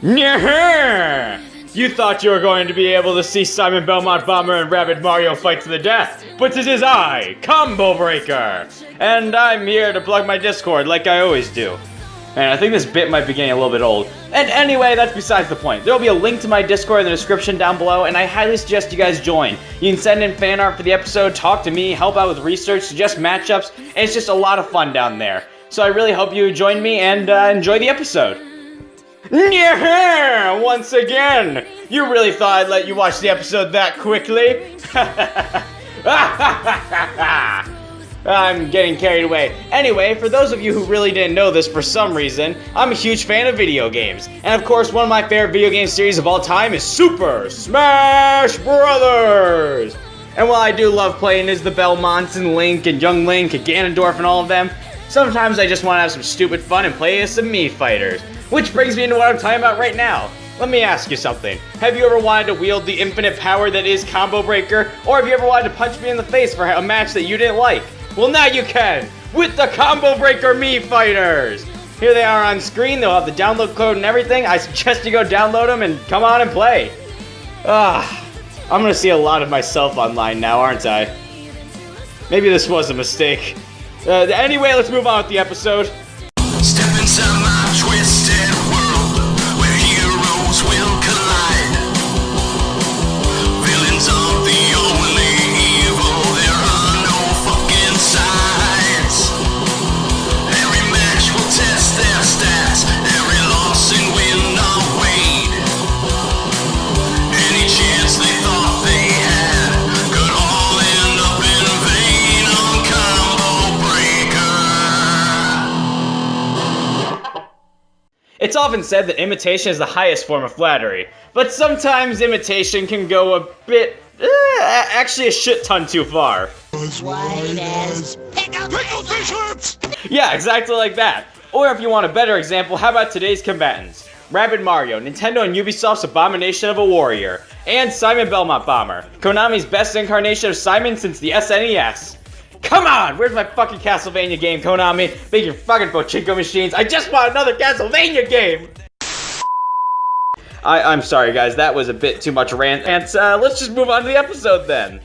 Nyeh! You thought you were going to be able to see Simon, Belmont, Bomber, and Rabbid Mario fight to the death, but it is I, Combo Breaker! And I'm here to plug my Discord like I always do. And I think this bit might be getting a little bit old. And anyway, that's besides the point. There will be a link to my Discord in the description down below, and I highly suggest you guys join. You can send in fan art for the episode, talk to me, help out with research, suggest matchups, and it's just a lot of fun down there. So I really hope you join me and enjoy the episode. Yeah! Once again! You really thought I'd let you watch the episode that quickly? I'm getting carried away. Anyway, for those of you who really didn't know this for some reason, I'm a huge fan of video games. And of course, one of my favorite video game series of all time is Super Smash Brothers! And while I do love playing as the Belmonts and Link and Young Link and Ganondorf and all of them, sometimes I just want to have some stupid fun and play as some Mii fighters. Which brings me into what I'm talking about right now. Let me ask you something. Have you ever wanted to wield the infinite power that is Combo Breaker? Or have you ever wanted to punch me in the face for a match that you didn't like? Well, now you can! With the Combo Breaker Mii fighters! Here they are on screen. They'll have the download code and everything. I suggest you go download them and come on and play. I'm gonna see a lot of myself online now, aren't I? Maybe this was a mistake. Anyway, let's move on with the episode. Step inside my twisted world, where heroes will collide. Villains are the only evil, there are no fucking sides. Every match will test their stats, every loss and win are weighed. Any chance they thought they had could all end up in vain on Combo Breaker. It's often said that imitation is the highest form of flattery, but sometimes imitation can go a bit, actually a shit ton too far. As wide as pickled fish lips! Yeah, exactly like that. Or if you want a better example, how about today's combatants? Rabbid Mario, Nintendo and Ubisoft's abomination of a warrior, and Simon Belmont Bomber, Konami's best incarnation of Simon since the SNES. Come on! Where's my fucking Castlevania game, Konami? Make your fucking pachinko machines. I just want another Castlevania game! I'm sorry, guys. That was a bit too much rant. And let's just move on to the episode, then.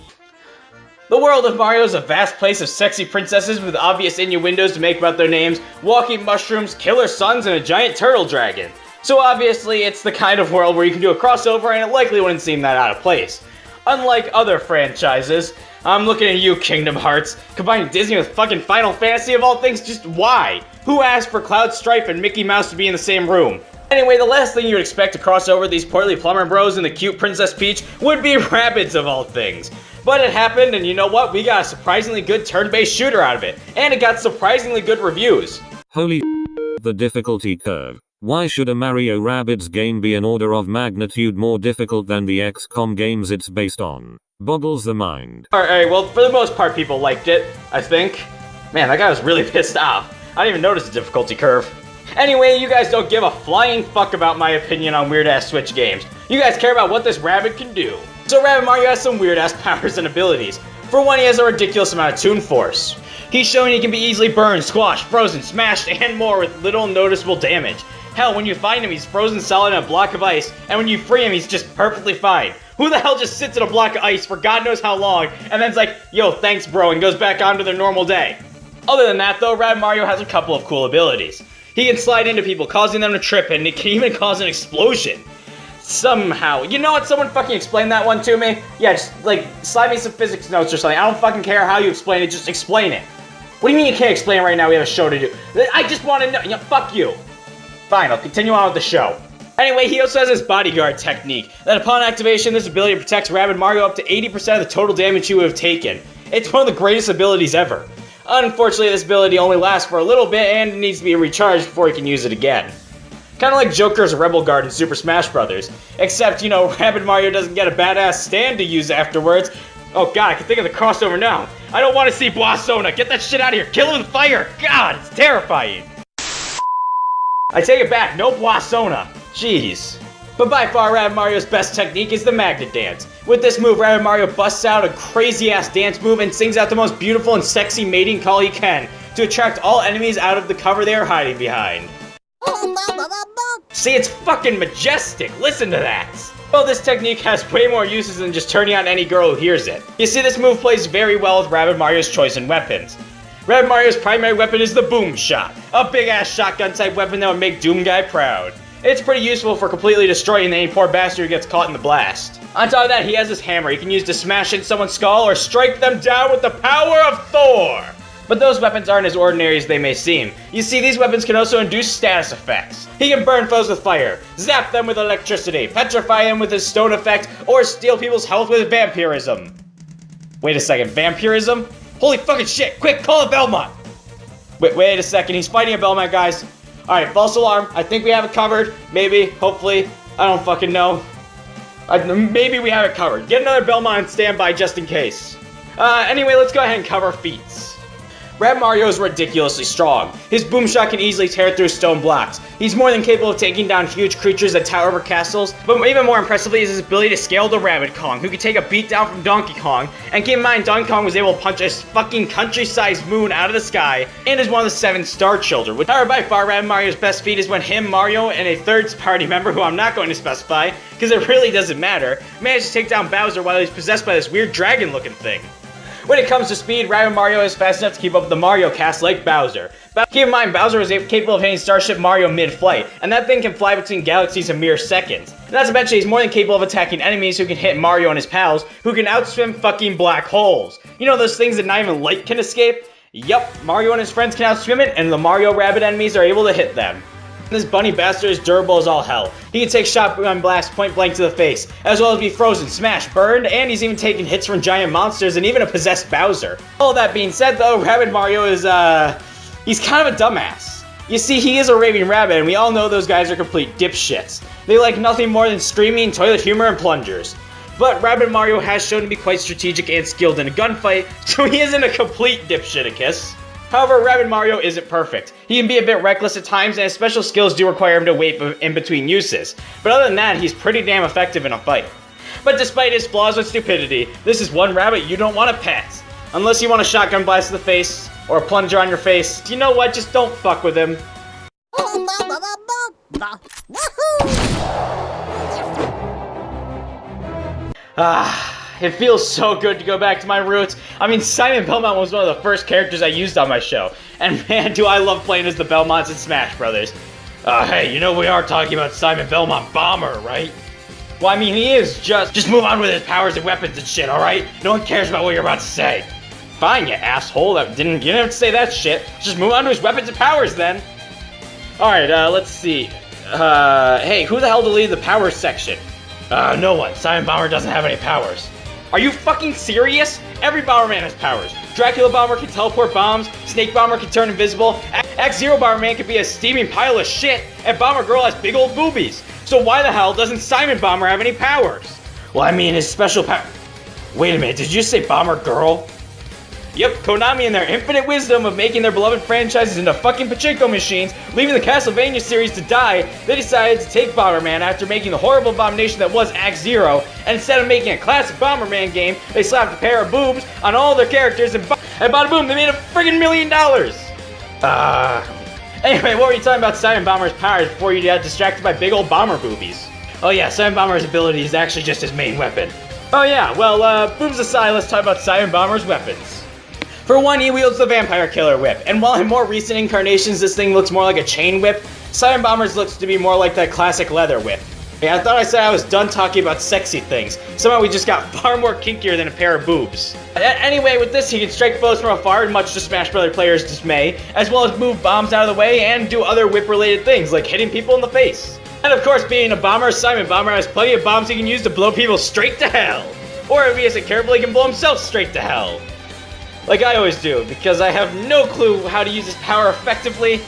The world of Mario is a vast place of sexy princesses with obvious innuendos to make about their names, walking mushrooms, killer suns, and a giant turtle dragon. So obviously, it's the kind of world where you can do a crossover, and it likely wouldn't seem that out of place. Unlike other franchises, I'm looking at you, Kingdom Hearts. Combining Disney with fucking Final Fantasy of all things, just why? Who asked for Cloud Strife and Mickey Mouse to be in the same room? Anyway, the last thing you would expect to cross over these portly plumber bros and the cute Princess Peach would be Rabbids of all things. But it happened, and you know what? We got a surprisingly good turn-based shooter out of it. And it got surprisingly good reviews. Holy the difficulty curve. Why should a Mario Rabbids game be an order of magnitude more difficult than the XCOM games it's based on? Boggles the mind. Alright, well, for the most part, people liked it, I think. Man, that guy was really pissed off. I didn't even notice the difficulty curve. Anyway, you guys don't give a flying fuck about my opinion on weird-ass Switch games. You guys care about what this Rabbid can do. So Rabbid Mario has some weird-ass powers and abilities. For one, he has a ridiculous amount of Toon Force. He's shown he can be easily burned, squashed, frozen, smashed, and more with little noticeable damage. Hell, when you find him, he's frozen solid in a block of ice, and when you free him, he's just perfectly fine. Who the hell just sits in a block of ice for God knows how long, and then's like, yo, thanks bro, and goes back on to their normal day? Other than that though, Rabbid Mario has a couple of cool abilities. He can slide into people, causing them to trip, and it can even cause an explosion. Somehow. You know what? Someone fucking explain that one to me? Yeah, just, like, slide me some physics notes or something. I don't fucking care how you explain it, just explain it. What do you mean you can't explain it right now? We have a show to do. I just want to know. Yeah, fuck you. Fine, I'll continue on with the show. Anyway, he also has his bodyguard technique, that upon activation, this ability protects Rabbid Mario up to 80% of the total damage he would have taken. It's one of the greatest abilities ever. Unfortunately, this ability only lasts for a little bit and needs to be recharged before he can use it again. Kinda like Joker's Rebel Guard in Super Smash Bros. Except, you know, Rabbid Mario doesn't get a badass stand to use afterwards. Oh god, I can think of the crossover now. I don't want to see Boissona. Get that shit out of here. Kill him with fire. God, it's terrifying. I take it back. No Boissona. Jeez. But by far, Rabbid Mario's best technique is the Magnet Dance. With this move, Rabbid Mario busts out a crazy-ass dance move and sings out the most beautiful and sexy mating call he can to attract all enemies out of the cover they are hiding behind. See, it's fucking majestic. Listen to that. Well, this technique has way more uses than just turning on any girl who hears it. You see, this move plays very well with Rabbid Mario's choice in weapons. Rabbid Mario's primary weapon is the Boom Shot, a big-ass shotgun-type weapon that would make Doom Guy proud. It's pretty useful for completely destroying any poor bastard who gets caught in the blast. On top of that, he has this hammer he can use to smash in someone's skull or strike them down with the power of Thor! But those weapons aren't as ordinary as they may seem. You see, these weapons can also induce status effects. He can burn foes with fire, zap them with electricity, petrify them with his stone effect, or steal people's health with vampirism. Wait a second, vampirism? Holy fucking shit, quick, call a Belmont! Wait a second, he's fighting a Belmont, guys. Alright, false alarm, I think we have it covered. Maybe, hopefully, I don't fucking know. Maybe we have it covered. Get another Belmont and stand by just in case. Anyway, let's go ahead and cover feats. Rabbid Mario is ridiculously strong. His boom shot can easily tear through stone blocks. He's more than capable of taking down huge creatures that tower over castles, but even more impressively is his ability to scale the Rabbid Kong, who can take a beat down from Donkey Kong. And keep in mind, Donkey Kong was able to punch a fucking country-sized moon out of the sky, and is one of the 7 Star Children. However, by far, Rabbid Mario's best feat is when him, Mario, and a third party member, who I'm not going to specify, because it really doesn't matter, managed to take down Bowser while he's possessed by this weird dragon-looking thing. When it comes to speed, Rabbid Mario is fast enough to keep up with the Mario cast like Bowser. But keep in mind, Bowser is capable of hitting Starship Mario mid-flight, and that thing can fly between galaxies in mere seconds. And not to mention, he's more than capable of attacking enemies who can hit Mario and his pals, who can outswim fucking black holes. You know those things that not even light can escape? Yup, Mario and his friends can outswim it, and the Mario Rabbid enemies are able to hit them. This bunny bastard is durable as all hell. He can take shotgun blasts point blank to the face, as well as be frozen, smashed, burned, and he's even taken hits from giant monsters and even a possessed Bowser. All that being said though, Rabbid Mario is, he's kind of a dumbass. You see, he is a raving rabbit, and we all know those guys are complete dipshits. They like nothing more than screaming, toilet humor, and plungers. But Rabbid Mario has shown to be quite strategic and skilled in a gunfight, so he isn't a complete dipshit-a-kiss. However, Rabbid Mario isn't perfect. He can be a bit reckless at times, and his special skills do require him to wait in between uses. But other than that, he's pretty damn effective in a fight. But despite his flaws with stupidity, this is one rabbit you don't want to pet. Unless you want a shotgun blast to the face, or a plunger on your face. You know what, just don't fuck with him. It feels so good to go back to my roots. I mean, Simon Belmont was one of the first characters I used on my show. And man, do I love playing as the Belmonts in Smash Brothers. Hey, you know we are talking about Simon Belmont Bomber, right? Well, I mean, he is just move on with his powers and weapons and shit, alright? No one cares about what you're about to say. Fine, you asshole. You didn't have to say that shit. Just move on to his weapons and powers then. Alright, let's see. Hey, who the hell deleted the powers section? No one. Simon Bomber doesn't have any powers. Are you fucking serious? Every Bomberman has powers. Dracula Bomber can teleport bombs, Snake Bomber can turn invisible, X-Zero Bomberman can be a steaming pile of shit, and Bomber Girl has big old boobies. So why the hell doesn't Simon Bomber have any powers? Well, I mean, his special power... Wait a minute, did you say Bomber Girl? Yep, Konami in their infinite wisdom of making their beloved franchises into fucking pachinko machines, leaving the Castlevania series to die, they decided to take Bomberman after making the horrible abomination that was Act Zero, and instead of making a classic Bomberman game, they slapped a pair of boobs on all their characters and bada boom, they made a friggin' $1 million! Anyway, what were you talking about Simon Bomber's powers before you got distracted by big old bomber boobies? Oh yeah, Simon Bomber's ability is actually just his main weapon. Oh yeah, well, boobs aside, let's talk about Simon Bomber's weapons. For one, he wields the Vampire Killer Whip, and while in more recent incarnations this thing looks more like a chain whip, Simon Bomber's looks to be more like that classic leather whip. Yeah, I thought I said I was done talking about sexy things. Somehow we just got far more kinkier than a pair of boobs. Anyway, with this he can strike foes from afar, much to Smash Bros. Players' dismay, as well as move bombs out of the way and do other whip-related things, like hitting people in the face. And of course, being a bomber, Simon Bomber has plenty of bombs he can use to blow people straight to hell. Or if he isn't careful, he can blow himself straight to hell. Like I always do, because I have no clue how to use this power effectively.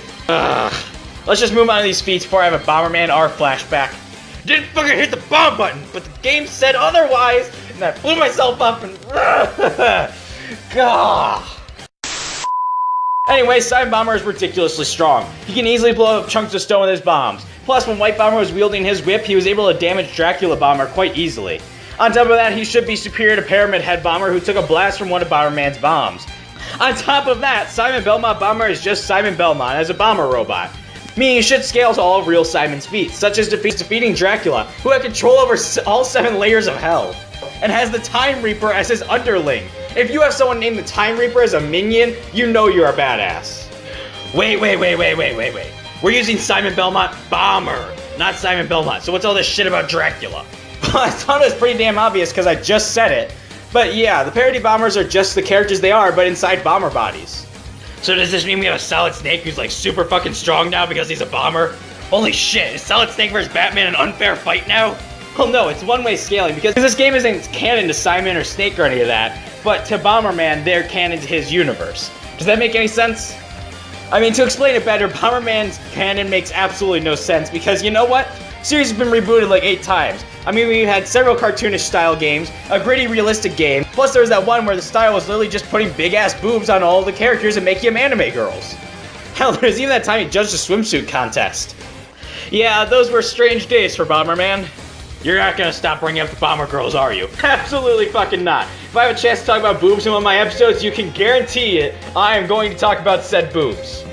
Let's just move on to these feats before I have a Bomberman R flashback. Didn't fucking hit the bomb button, but the game said otherwise, and I blew myself up and... Anyway, Simon Bomber is ridiculously strong. He can easily blow up chunks of stone with his bombs. Plus, when White Bomber was wielding his whip, he was able to damage Dracula Bomber quite easily. On top of that, he should be superior to Pyramid Head Bomber, who took a blast from one of Bomberman's bombs. On top of that, Simon Belmont Bomber is just Simon Belmont as a bomber robot. meaning it should scale to all real Simon's feats, such as defeating Dracula, who had control over all 7 layers of hell, and has the Time Reaper as his underling. If you have someone named the Time Reaper as a minion, you know you're a badass. Wait. We're using Simon Belmont Bomber, not Simon Belmont, so what's all this shit about Dracula? Well, I thought it was pretty damn obvious because I just said it. But yeah, the parody bombers are just the characters they are, but inside bomber bodies. So does this mean we have a Solid Snake who's like super fucking strong now because he's a bomber? Holy shit, is Solid Snake vs. Batman an unfair fight now? Well no, it's one-way scaling because this game isn't canon to Simon or Snake or any of that, but to Bomberman, they're canon to his universe. Does that make any sense? I mean, to explain it better, Bomberman's canon makes absolutely no sense because you know what? The series has been rebooted like 8 times. I mean, we've had several cartoonish style games, a gritty realistic game, plus there was that one where the style was literally just putting big ass boobs on all the characters and making them anime girls. Hell, there's even that time he judged a swimsuit contest. Yeah, those were strange days for Bomberman. You're not gonna stop bringing up the bomber girls, are you? Absolutely fucking not. If I have a chance to talk about boobs in one of my episodes, you can guarantee it, I am going to talk about said boobs.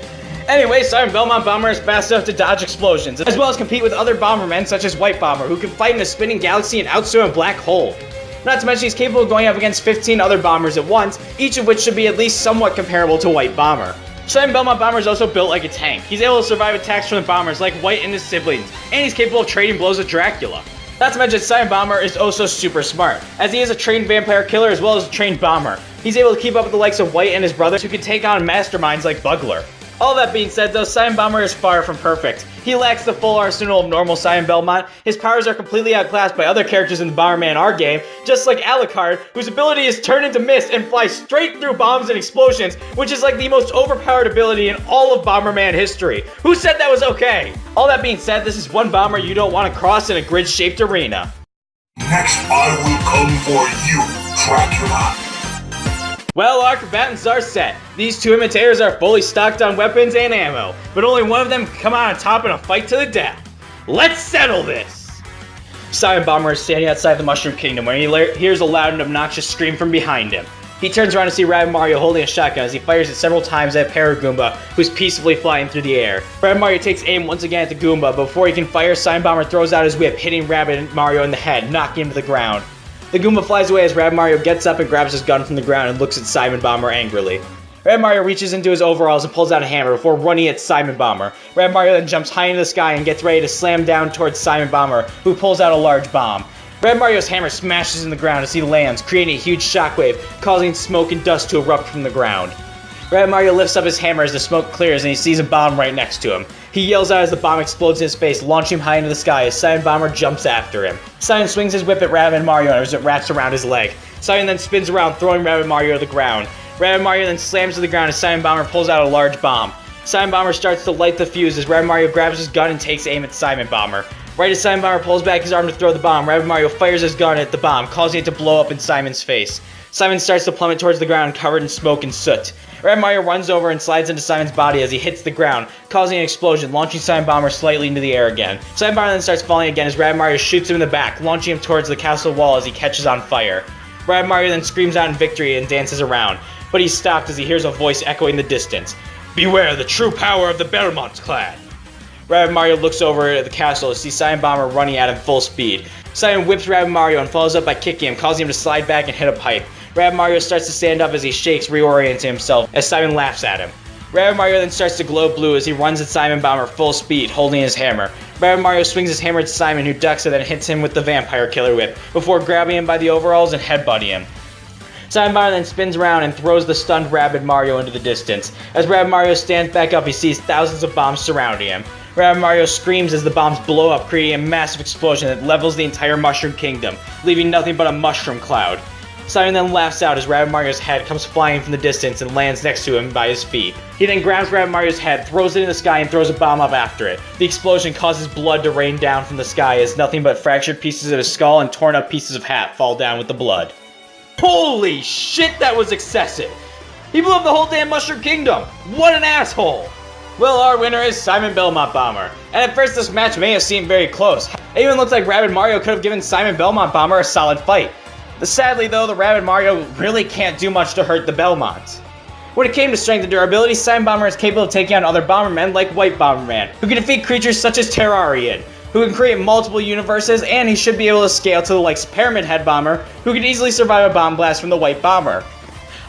Anyway, Simon Belmont Bomber is fast enough to dodge explosions, as well as compete with other Bombermen such as White Bomber, who can fight in a spinning galaxy and outswim a black hole. Not to mention he's capable of going up against 15 other bombers at once, each of which should be at least somewhat comparable to White Bomber. Simon Belmont Bomber is also built like a tank. He's able to survive attacks from the bombers like White and his siblings, and he's capable of trading blows with Dracula. Not to mention Simon Bomber is also super smart, as he is a trained vampire killer as well as a trained bomber. He's able to keep up with the likes of White and his brothers who can take on masterminds like Bugler. All that being said though, Simon Bomber is far from perfect. He lacks the full arsenal of normal Simon Belmont. His powers are completely outclassed by other characters in the Bomberman R game, just like Alucard, whose ability is turn into mist and fly straight through bombs and explosions, which is like the most overpowered ability in all of Bomberman history. Who said that was okay? All that being said, this is one bomber you don't want to cross in a grid-shaped arena. Next I will come for you, Dracula. Well, our combatants are set. These 2 imitators are fully stocked on weapons and ammo, but only one of them can come out on top in a fight to the death. Let's settle this! Simon Bomber is standing outside the Mushroom Kingdom when he hears a loud and obnoxious scream from behind him. He turns around to see Rabbid Mario holding a shotgun as he fires it several times at Paragoomba, who's peacefully flying through the air. Rabbid Mario takes aim once again at the Goomba, but before he can fire, Simon Bomber throws out his whip, hitting Rabbid Mario in the head, knocking him to the ground. The Goomba flies away as Rabbid Mario gets up and grabs his gun from the ground and looks at Simon Bomber angrily. Rabbid Mario reaches into his overalls and pulls out a hammer before running at Simon Bomber. Rabbid Mario then jumps high into the sky and gets ready to slam down towards Simon Bomber, who pulls out a large bomb. Rabbid Mario's hammer smashes in the ground as he lands, creating a huge shockwave, causing smoke and dust to erupt from the ground. Rabbid Mario lifts up his hammer as the smoke clears and he sees a bomb right next to him. He yells out as the bomb explodes in his face, launching him high into the sky as Simon Bomber jumps after him. Simon swings his whip at Rabbid Mario as it wraps around his leg. Simon then spins around, throwing Rabbid Mario to the ground. Rabbid Mario then slams to the ground as Simon Bomber pulls out a large bomb. Simon Bomber starts to light the fuse as Rabbid Mario grabs his gun and takes aim at Simon Bomber. Right as Simon Bomber pulls back his arm to throw the bomb, Rabbid Mario fires his gun at the bomb, causing it to blow up in Simon's face. Simon starts to plummet towards the ground, covered in smoke and soot. Rabbid Mario runs over and slides into Simon's body as he hits the ground, causing an explosion, launching Simon Bomber slightly into the air again. Simon Bomber then starts falling again as Rabbid Mario shoots him in the back, launching him towards the castle wall as he catches on fire. Rabbid Mario then screams out in victory and dances around, but he's stopped as he hears a voice echoing the distance. Beware the true power of the Belmont clan! Rabbid Mario looks over at the castle to see Simon Bomber running at him full speed. Simon whips Rabbid Mario and follows up by kicking him, causing him to slide back and hit a pipe. Rabbid Mario starts to stand up as he shakes, reorienting himself, as Simon laughs at him. Rabbid Mario then starts to glow blue as he runs at Simon Bomber full speed, holding his hammer. Rabbid Mario swings his hammer at Simon, who ducks and then hits him with the Vampire Killer Whip, before grabbing him by the overalls and headbutting him. Simon Bomber then spins around and throws the stunned Rabbid Mario into the distance. As Rabbid Mario stands back up, he sees thousands of bombs surrounding him. Rabbid Mario screams as the bombs blow up, creating a massive explosion that levels the entire Mushroom Kingdom, leaving nothing but a mushroom cloud. Simon then laughs out as Rabbid Mario's head comes flying from the distance and lands next to him by his feet. He then grabs Rabbid Mario's head, throws it in the sky, and throws a bomb up after it. The explosion causes blood to rain down from the sky as nothing but fractured pieces of his skull and torn up pieces of hat fall down with the blood. Holy shit, that was excessive! He blew up the whole damn Mushroom Kingdom! What an asshole! Well, our winner is Simon Belmont Bomber. And at first this match may have seemed very close. It even looks like Rabbid Mario could have given Simon Belmont Bomber a solid fight. Sadly though, the Rabbid Mario really can't do much to hurt the Belmont. When it came to strength and durability, Silent Bomber is capable of taking on other Bombermen like White Bomberman, who can defeat creatures such as Terrarian, who can create multiple universes, and he should be able to scale to the likes of Pyramid Head Bomber, who can easily survive a bomb blast from the White Bomber.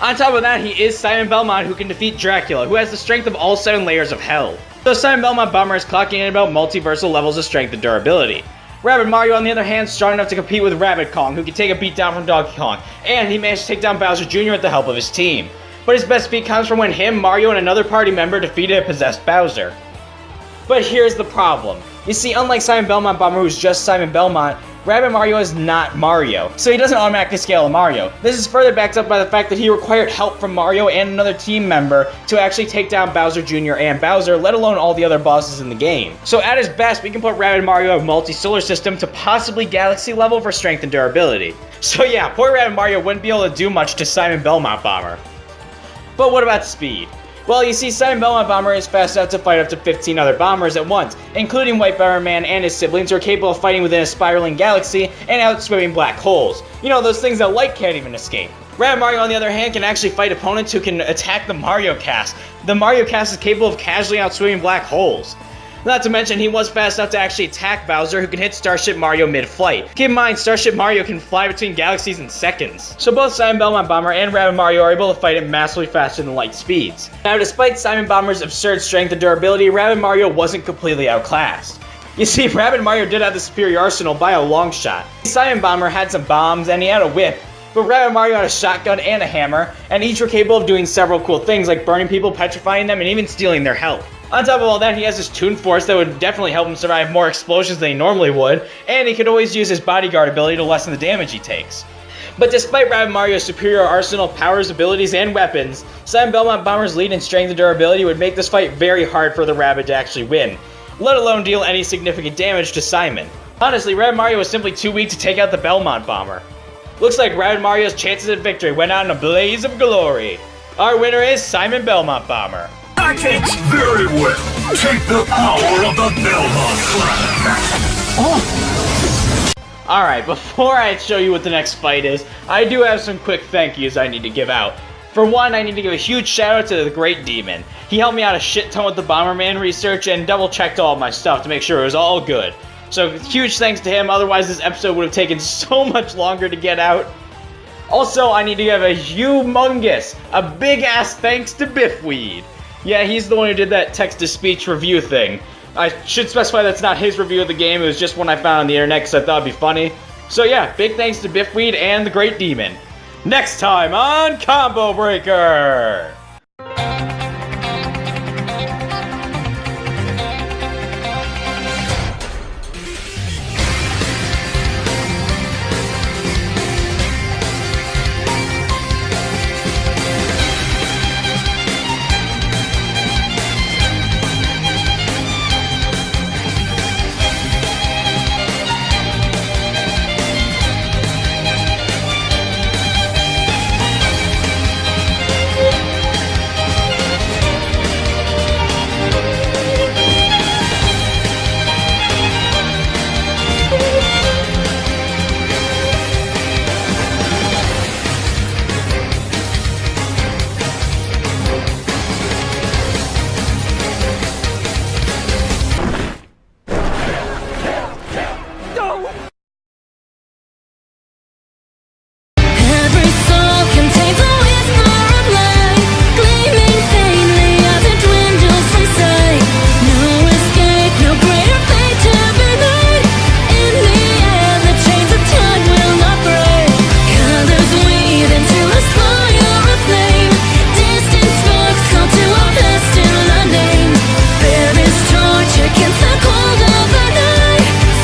On top of that, he is Silent Belmont, who can defeat Dracula, who has the strength of all 7 layers of hell. So Silent Belmont Bomber is clocking in about multiversal levels of strength and durability. Rabbid Mario, on the other hand, is strong enough to compete with Rabbid Kong, who can take a beat down from Donkey Kong, and he managed to take down Bowser Jr. with the help of his team. But his best feat comes from when him, Mario, and another party member defeated a possessed Bowser. But here's the problem. You see, unlike Silent Belmont Bomber, who's just Silent Belmont, Rabbid Mario is not Mario, so he doesn't automatically scale to Mario. This is further backed up by the fact that he required help from Mario and another team member to actually take down Bowser Jr. and Bowser, let alone all the other bosses in the game. So at his best, we can put Rabbid Mario at multi-solar system to possibly galaxy level for strength and durability. So yeah, poor Rabbid Mario wouldn't be able to do much to Silent Belmont Bomber. But what about speed? Well, you see, Silent Belmont Bomber is fast enough to fight up to 15 other bombers at once, including White Bomberman and his siblings, who are capable of fighting within a spiraling galaxy and outswimming black holes. You know, those things that light can't even escape. Rabbid Mario, on the other hand, can actually fight opponents who can attack the Mario Cast. The Mario Cast is capable of casually outswimming black holes. Not to mention, he was fast enough to actually attack Bowser, who can hit Starship Mario mid-flight. Keep in mind, Starship Mario can fly between galaxies in seconds. So both Silent Belmont Bomber and Rabbid Mario are able to fight at massively faster than light speeds. Now, despite Silent Bomber's absurd strength and durability, Rabbid Mario wasn't completely outclassed. You see, Rabbid Mario did have the superior arsenal by a long shot. Silent Bomber had some bombs, and he had a whip, but Rabbid Mario had a shotgun and a hammer, and each were capable of doing several cool things like burning people, petrifying them, and even stealing their health. On top of all that, he has his Toon Force that would definitely help him survive more explosions than he normally would, and he could always use his bodyguard ability to lessen the damage he takes. But despite Rabbid Mario's superior arsenal of powers, abilities, and weapons, Silent Belmont Bomber's lead in strength and durability would make this fight very hard for the Rabbid to actually win, let alone deal any significant damage to Simon. Honestly, Rabbid Mario was simply too weak to take out the Belmont Bomber. Looks like Rabbid Mario's chances at victory went out in a blaze of glory. Our winner is Silent Belmont Bomber. Very well. Take the power of the Belmont Clan. Alright, before I show you what the next fight is, I do have some quick thank yous I need to give out. For one, I need to give a huge shout out to the Great Demon. He helped me out a shit ton with the Bomberman research and double checked all of my stuff to make sure it was all good. So huge thanks to him, otherwise this episode would have taken so much longer to get out. Also, I need to give a humongous, a big ass thanks to Biffweed. Yeah, he's the one who did that text-to-speech review thing. I should specify that's not his review of the game, it was just one I found on the internet because I thought it'd be funny. So yeah, big thanks to Biffweed and the Great Demon. Next time on Combo Breaker!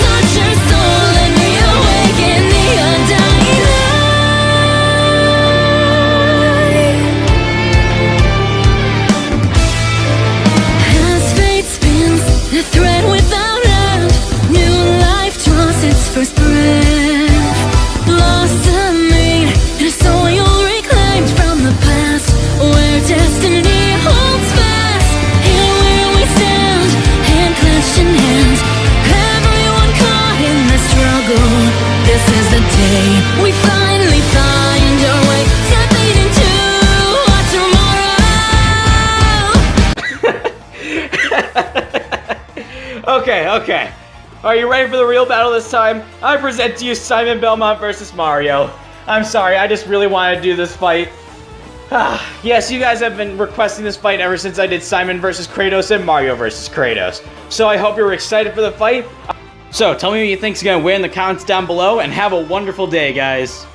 Such a soul Okay. Are you ready for the real battle this time? I present to you Simon Belmont versus Mario. I'm sorry, I just really wanted to do this fight. Yes, you guys have been requesting this fight ever since I did Simon versus Kratos and Mario versus Kratos. So I hope you're excited for the fight. So tell me who you think's gonna win in the comments down below, and have a wonderful day, guys.